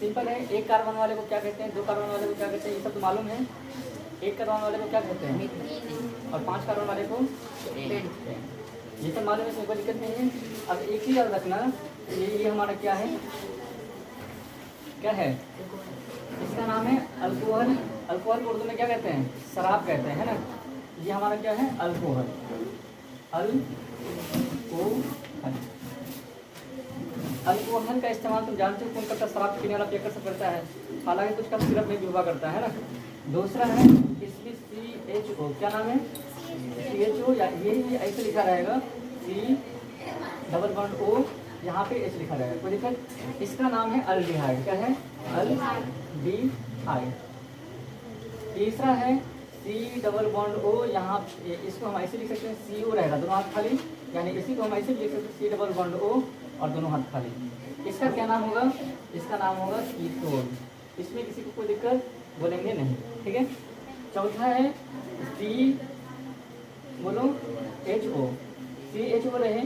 Simple है, एक carbon वाले को क्या कहते हैं, दो कार्बन वाले को क्या कहते हैं, ये सब तो मालूम है। एक कार्बन वाले को क्या कहते हैं और 5 कार्बन वाले को, ये सब मालूम है, इसमें कोई दिक्कत नहीं है। अब एक चीज़ याद रखना, ये हमारा क्या है, क्या है, इसका नाम है अल्कोहल। अल्कोहल को उर्दू में क्या कहते हैं, शराब कहते हैं, है ना। ये हमारा क्या है, अल्कोहल। अल्कोहल का इस्तेमाल तुम जानते हो कौन करता है, शराब पीने वाला पियकर सब करता है, हालांकि कुछ कप सिरप में भी हुआ करता है ना। दूसरा है इसमें CHO, क्या नाम है, CHO, या ये ऐसे लिखा रहेगा C⋅O, यहाँ पे H लिखा रहेगा, कोई दिक्कत। इसका नाम है अल्डिहाइड, क्या है, अल्डिहाइड। तीसरा है C⋅O, यहाँ इसको हम ऐसे लिख सकते हैं, CO रहेगा, दोनों हाथ खाली, यानी इसी को हम ऐसे लिख सकते हैं C⋅O और दोनों हाथ खाली। इसका क्या नाम होगा, इसका नाम होगा कीटोन। इसमें किसी को कोई दिक्कत बोलेंगे नहीं, ठीक है। चौथा है CHO रहे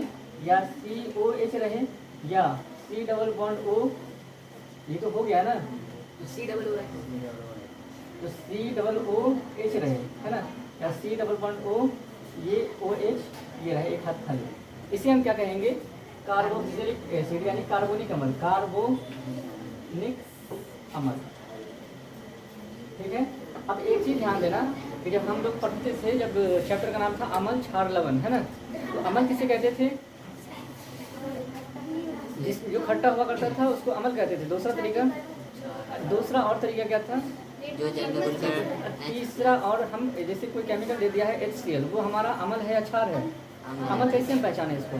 या COH रहे या C⋅O, ये तो हो गया ना, तो COOH रहे, है ना, या C⋅O, ये OH, ये रहे, एक हाथ खाली। इसे हम क्या कहेंगे, कार्बोक्सिलिक एसिड, यानी कार्बोनिक अम्ल, कार्बोनिक अम्ल, ठीक है। अब एक चीज़ ध्यान देना कि जब हम लोग पढ़ते थे, जब चैप्टर का नाम था अम्ल क्षार लवण, है ना, तो अम्ल किसे कहते थे, जिस जो खट्टा हुआ करता था उसको अम्ल कहते थे। दूसरा तरीका, दूसरा और तरीका क्या था, तीसरा, और हम जैसे कोई केमिकल दे दिया है HCl, वो हमारा अम्ल है या क्षार है। अम्ल कैसे हम पहचाने इसको,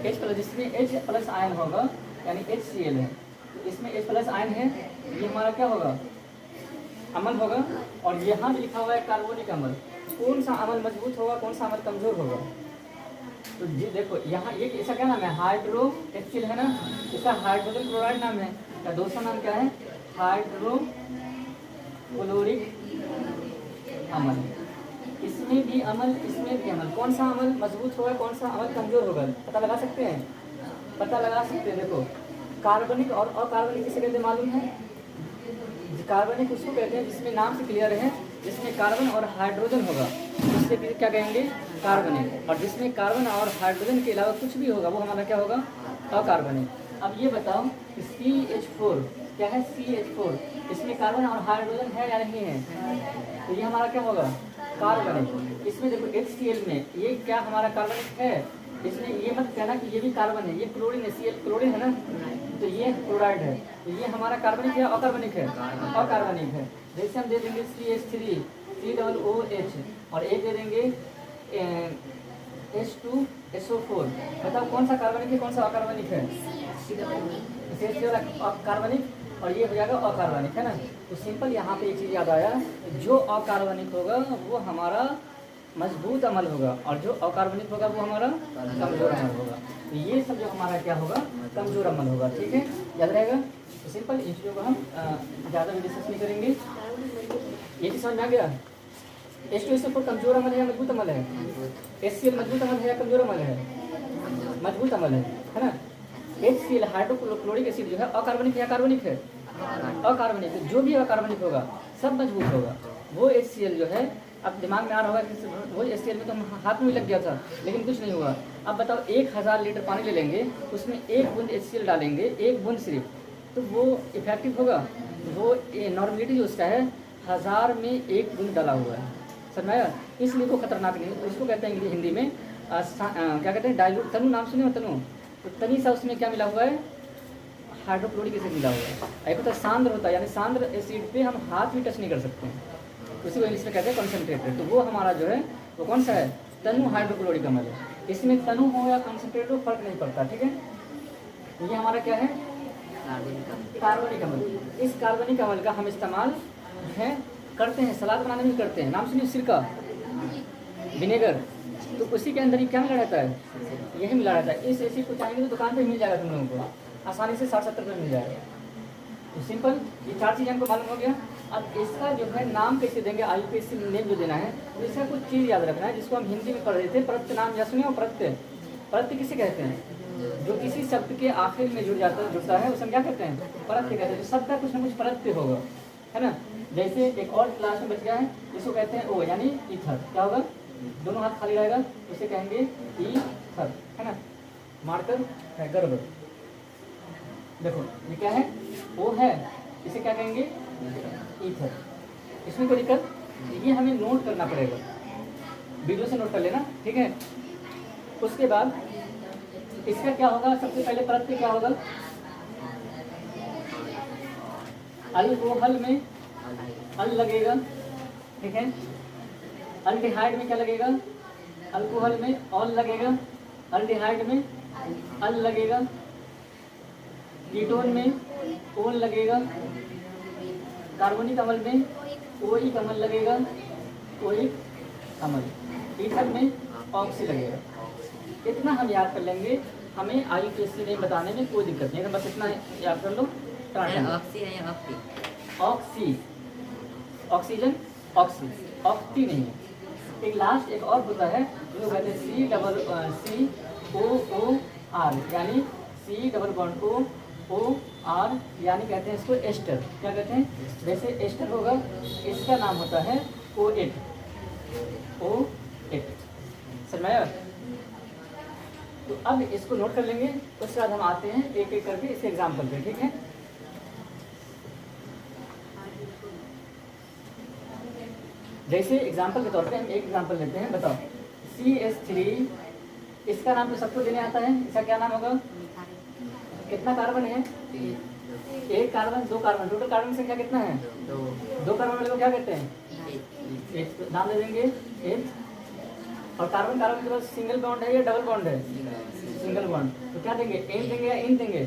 H+, जिसमें H+ आयन होगा, यानी HCl है, तो इसमें H+ आयन है, ये हमारा क्या होगा, अम्ल होगा। और यहाँ भी लिखा हुआ है कार्बोनिक अम्ल, कौन सा अम्ल मजबूत होगा, कौन सा अम्ल कमजोर होगा। तो जी देखो यहाँ ये इसका क्या नाम है, हाइड्रोक्सिल, है ना, इसका हाइड्रोजन क्लोराइड नाम है, या दूसरा नाम क्या है, हाइड्रोक्लोरिक अम्ल। इसमें भी अम्ल, इसमें भी अम्ल, कौन सा अम्ल मजबूत होगा, कौन सा अम्ल कमजोर होगा, पता लगा सकते हैं, पता लगा सकते हैं। देखो कार्बनिक और अकार्बनिक किसे कहते हैं मालूम है, कार्बनिक उसको कहते हैं जिसमें नाम से क्लियर है, जिसमें कार्बन और हाइड्रोजन होगा, उससे फिर क्या कहेंगे, कार्बनिक। और जिसमें कार्बन और हाइड्रोजन के अलावा कुछ भी होगा वो हमारा क्या होगा, अकार्बनिक। अब ये बताओ CH4 क्या है, CH4, इसमें कार्बन और हाइड्रोजन है या नहीं है, तो ये हमारा क्या होगा, कार्बनिक। इसमें देखो HCl में ये क्या हमारा कार्बनिक है, इसमें ये मत कहना कि ये भी कार्बन है, ये क्लोरीन है, Cl क्लोरीन है ना, तो ये क्लोराइड है, तो ये हमारा कार्बनिक है अकार्बनिक है, अकार्बनिक है। जैसे हम दे देंगे CH3 COOH और एक दे देंगे H2SO4, बताओ कौन सा कार्बनिक है, कौन सा अकार्बनिक है, कार्बनिक, और ये हो जाएगा अकार्बनिक, है ना। तो सिंपल यहाँ पे एक चीज़ याद आया, जो अकार्बनिक होगा वो हमारा मजबूत अम्ल होगा, और जो अकार्बनिक होगा वो हमारा कमजोर अम्ल होगा। तो ये सब जो हमारा क्या होगा, कमजोर अम्ल होगा, ठीक है, याद रहेगा। तो सिंपल इन चीज़ों को हम ज़्यादा डिस्कस नहीं करेंगे, ये चीज़ समझ में आ गया। H2SO4 कमजोर अम्ल है या मजबूत अम्ल है, HCl मजबूत अम्ल है या कमजोर अम्ल है, मजबूत अम्ल है ना। HCl हाइड्रोक्लोरिक एसिड जो है अकार्बनिक है, कार्बनिक है, अकार्बनिक है, जो भी अकार्बनिक होगा सब मजबूत होगा। वो HCl जो है, अब दिमाग में आ रहा होगा कि वो HCl में तो हाथ में भी लग गया था लेकिन कुछ नहीं हुआ। अब बताओ 1000 लीटर पानी ले लेंगे, उसमें 1 बूंद HCl डालेंगे, 1 बूंद सिर्फ, तो वो इफेक्टिव होगा, वो नॉर्मलिटी जो उसका है 1000 में 1 बूंद डाला हुआ है, समझ आया, इसलिए वो खतरनाक नहीं है। उसको कहते हैं हिंदी में क्या कहते हैं, डाइल्यूट, तनु नाम सुने हो, तनु, तो तनी सा उसमें क्या मिला हुआ है, हाइड्रोक्लोरिक एसिड मिला हुआ है। एक होता है सांद्र, होता है यानी सांद्र एसिड पे हम हाथ भी टच नहीं कर सकते हैं, उसी को इंग्लिश में कहते हैं कंसनट्रेटेड। तो वो हमारा जो है वो कौन सा है, तनु हाइड्रोक्लोरिक अम्ल है। इसमें तनु हो या कंसनट्रेटेड हो फर्क नहीं पड़ता, ठीक है। ये हमारा क्या है, कार्बनिक अम्ल। इस कार्बनिक अम्ल का हम इस्तेमाल है करते हैं, सलाद बनाने में करते हैं, नाम सुनिए, सिरका, विनेगर, तो उसी के अंदर ही क्या मिला रहता है, यही मिला रहता है। इस एसिड को चाहेंगे तो दुकान पे मिल जाएगा तुम लोगों को आसानी से, 60-70 रुपये मिल जाएगा। तो सिंपल ये 4 चीज़ हमको मालूम हो गया। अब इसका जो है नाम कैसे देंगे, IUPAC नेम जो देना है, तो इसका कुछ चीज़ याद रखना है जिसको हम हिंदी में पढ़ रहे थे, प्रत्यय नाम या सुने हो, प्रत्यय, प्रत्यय किसे कहते हैं, जो किसी शब्द के आखिर में जुड़ता है उसे हम क्या कहते हैं? प्रत्यय कहते हैं। जो शब्द का कुछ ना कुछ प्रत्यय होगा, है ना। जैसे एक और क्लास में बच गया है, इसको कहते हैं ओ यानी ईथर। क्या होगा? दोनों हाथ खाली रहेगा, उसे कहेंगे ईथर, है ना। मार्कर है गड़बड़। देखो ये क्या है? ओ है, इसे क्या कहेंगे? ईथर। इसमें कोई दिक्कत? ये हमें नोट करना पड़ेगा, वीडियो से नोट कर लेना, ठीक है। उसके बाद इसका क्या होगा? सबसे पहले प्रत्यय क्या होगा? अल्कोहल में अल लगेगा, ठीक है। अल्डिहाइड में क्या लगेगा? अल्कोहल में ऑल लगेगा, अल्डिहाइड में अल लगेगा, कीटोन में ओल लगेगा, कार्बोनिक अम्ल में ओइक अम्ल लगेगा, ओइक अम्ल, ईथर में ऑक्सी लगेगा। इतना हम याद कर लेंगे, हमें IUPAC नेम बताने में कोई दिक्कत नहीं है। बस इतना याद कर लो। ऑक्सी, ऑक्सीजन, ऑक्सी, ऑक्टी नहीं है। एक लास्ट एक और होता है जो कहते हैं COOR, यानी C डबल बॉन्ड OR, यानी कहते हैं इसको एस्टर। क्या कहते हैं? जैसे एस्टर होगा, इसका नाम होता है O8, O8। समझ में आया? तो अब इसको नोट कर लेंगे, उसके बाद हम आते हैं एक एक करके इसे एग्जाम्पल पे, ठीक है। जैसे एग्जाम्पल के तौर पे हम एक एग्जाम्पल लेते हैं। बताओ CH3, इसका नाम तो सबको देने आता है, इसका क्या नाम होगा? कितना कार्बन है? एक कार्बन, दो कार्बन, टोटल कार्बन संख्या कितना है? दो कार्बन वाले को क्या कहते हैं? एक नाम दे देंगे एच। और कार्बन कार्बन के पास सिंगल बॉन्ड है या डबल बॉन्ड है? सिंगल बॉन्ड, तो क्या देंगे? एन देंगे या इन देंगे?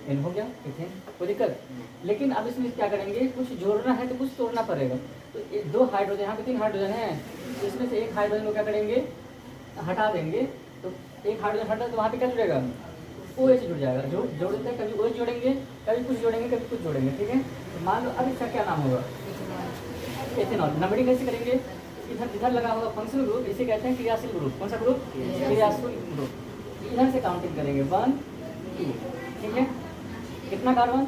एन हो गया, इथेन। कोई दिक्कत? लेकिन अब इसमें क्या करेंगे? कुछ जोड़ना है तो कुछ तोड़ना पड़ेगा। तो दो हाइड्रोजन, यहाँ पे 3 हाइड्रोजन है, तो इसमें से एक हाइड्रोजन को क्या करेंगे? हटा देंगे। तो एक हाइड्रोजन हटा तो वहाँ पे क्या जुड़ेगा? OH जुड़ जाएगा। जोड़ देते हैं, कभी OH जोड़ेंगे, कभी कुछ जोड़ेंगे, कभी कुछ जोड़ेंगे, ठीक है। तो मान लो अब इसका क्या नाम होगा? एथेनॉल। नंबरिंग कैसे करेंगे? इधर लगा होगा फंक्शनल ग्रुप, इसे कहते हैं क्रियाशील ग्रुप। कौन सा ग्रुप? क्रियाशील ग्रुप। इधर से काउंटिंग करेंगे 1 2, ठीक है। कितना कार्बन?